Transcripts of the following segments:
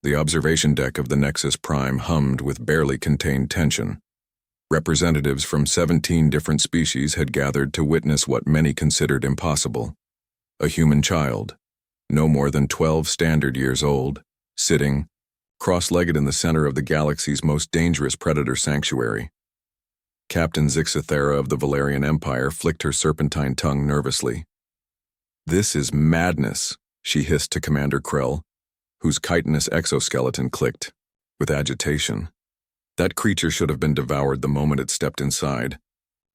The observation deck of the Nexus Prime hummed with barely contained tension. Representatives from 17 different species had gathered to witness what many considered impossible. A human child, no more than 12 standard years old, sitting, cross-legged in the center of the galaxy's most dangerous predator sanctuary. Captain Zixathera of the Valerian Empire flicked her serpentine tongue nervously. "This is madness," she hissed to Commander Krell, whose chitinous exoskeleton clicked with agitation. That creature should have been devoured the moment it stepped inside.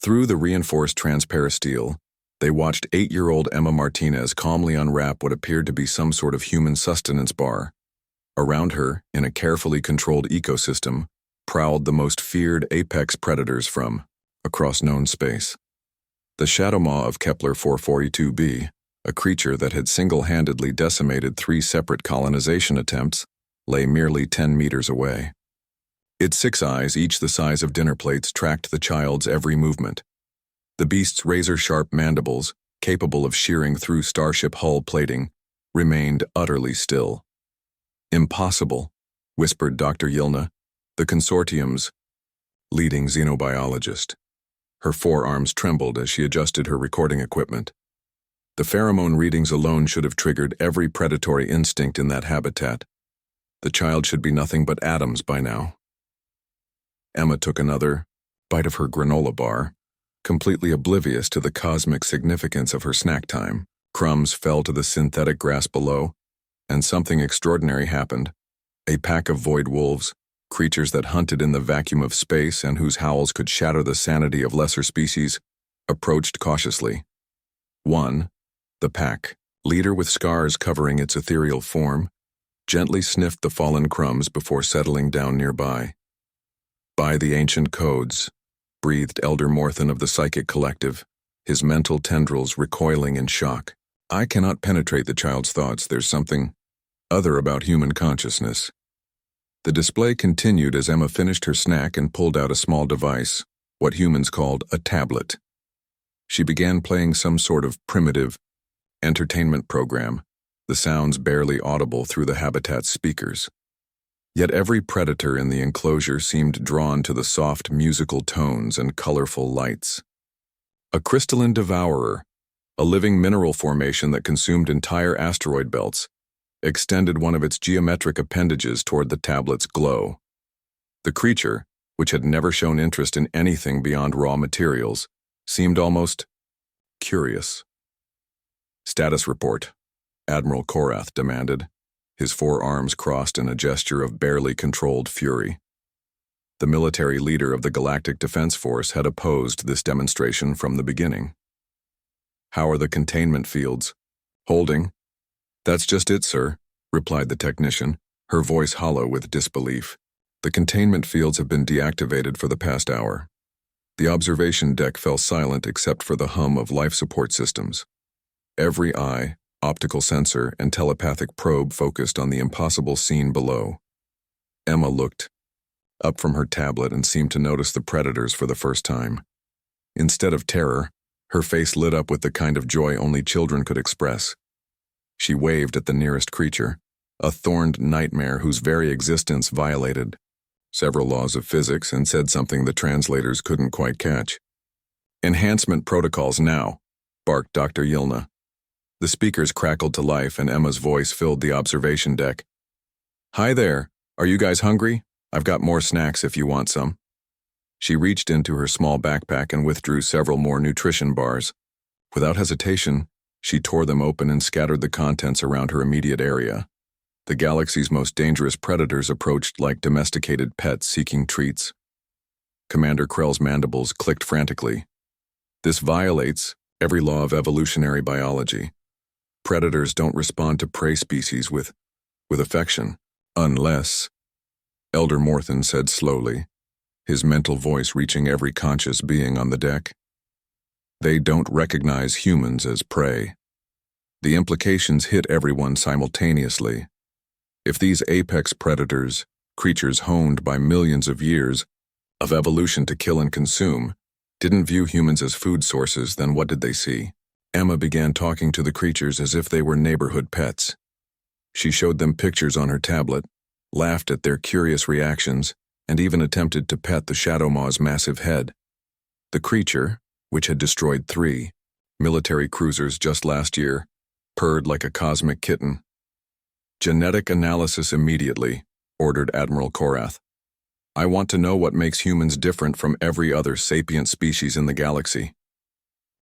Through the reinforced transparasteel, they watched 8-year-old Emma Martinez calmly unwrap what appeared to be some sort of human sustenance bar. Around her, in a carefully controlled ecosystem, prowled the most feared apex predators from across known space. The Shadowmaw of Kepler 442b, a creature that had single-handedly decimated 3 separate colonization attempts, lay merely 10 meters away. Its 6 eyes, each the size of dinner plates, tracked the child's every movement. The beast's razor-sharp mandibles, capable of shearing through starship hull plating, remained utterly still. "Impossible," whispered Dr. Yilna, the consortium's leading xenobiologist. Her forearms trembled as she adjusted her recording equipment. The pheromone readings alone should have triggered every predatory instinct in that habitat. The child should be nothing but atoms by now. Emma took another bite of her granola bar, completely oblivious to the cosmic significance of her snack time. Crumbs fell to the synthetic grass below, and something extraordinary happened. A pack of void wolves, creatures that hunted in the vacuum of space and whose howls could shatter the sanity of lesser species, approached cautiously. One, the pack, leader with scars covering its ethereal form, gently sniffed the fallen crumbs before settling down nearby. "By the ancient codes," breathed Elder Morthen of the Psychic Collective, his mental tendrils recoiling in shock. "I cannot penetrate the child's thoughts. There's something other about human consciousness." The display continued as Emma finished her snack and pulled out a small device, what humans called a tablet. She began playing some sort of primitive entertainment program, the sounds barely audible through the habitat's speakers. Yet every predator in the enclosure seemed drawn to the soft musical tones and colorful lights. A crystalline devourer, a living mineral formation that consumed entire asteroid belts, extended one of its geometric appendages toward the tablet's glow. The creature, which had never shown interest in anything beyond raw materials, seemed almost curious. "Status report," Admiral Korath demanded, his forearms crossed in a gesture of barely controlled fury. The military leader of the Galactic Defense Force had opposed this demonstration from the beginning. "How are the containment fields?" "Holding." "That's just it, sir," replied the technician, her voice hollow with disbelief. "The containment fields have been deactivated for the past hour." The observation deck fell silent except for the hum of life support systems. Every eye, optical sensor, and telepathic probe focused on the impossible scene below. Emma looked up from her tablet and seemed to notice the predators for the first time. Instead of terror, her face lit up with the kind of joy only children could express. She waved at the nearest creature, a thorned nightmare whose very existence violated several laws of physics and said something the translators couldn't quite catch. "Enhancement protocols now," barked Dr. Yilna. The speakers crackled to life and Emma's voice filled the observation deck. "Hi there, are you guys hungry? I've got more snacks if you want some." She reached into her small backpack and withdrew several more nutrition bars. Without hesitation, she tore them open and scattered the contents around her immediate area. The galaxy's most dangerous predators approached like domesticated pets seeking treats. Commander Krell's mandibles clicked frantically. "This violates every law of evolutionary biology. Predators don't respond to prey species with affection, unless," Elder Morthen said slowly, his mental voice reaching every conscious being on the deck. "They don't recognize humans as prey." The implications hit everyone simultaneously. If these apex predators, creatures honed by millions of years of evolution to kill and consume, didn't view humans as food sources, then what did they see? Emma began talking to the creatures as if they were neighborhood pets. She showed them pictures on her tablet, laughed at their curious reactions, and even attempted to pet the Shadow Maw's massive head. The creature, which had destroyed 3 military cruisers just last year, purred like a cosmic kitten. "Genetic analysis immediately," ordered Admiral Korath. "I want to know what makes humans different from every other sapient species in the galaxy."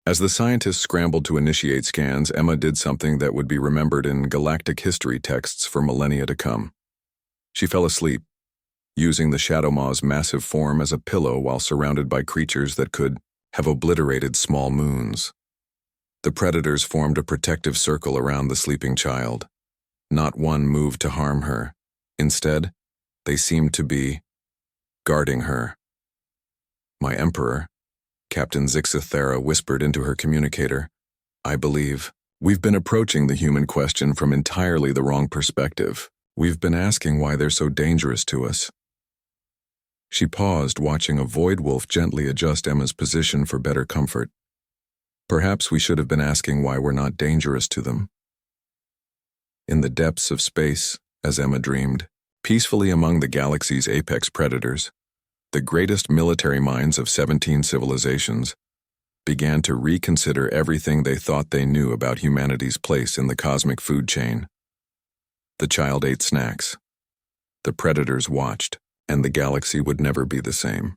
As the scientists scrambled to initiate scans, Emma did something that would be remembered in galactic history texts for millennia to come. She fell asleep, using the Shadow Maw's massive form as a pillow while surrounded by creatures that could have obliterated small moons. The predators formed a protective circle around the sleeping child. Not one moved to harm her. Instead, they seemed to be guarding her. "My Emperor," Captain Zixithera whispered into her communicator, "I believe we've been approaching the human question from entirely the wrong perspective. We've been asking why they're so dangerous to us." She paused, watching a void wolf gently adjust Emma's position for better comfort. "Perhaps we should have been asking why we're not dangerous to them." In the depths of space, as Emma dreamed, peacefully among the galaxy's apex predators, the greatest military minds of 17 civilizations began to reconsider everything they thought they knew about humanity's place in the cosmic food chain. The child ate snacks. The predators watched, and the galaxy would never be the same.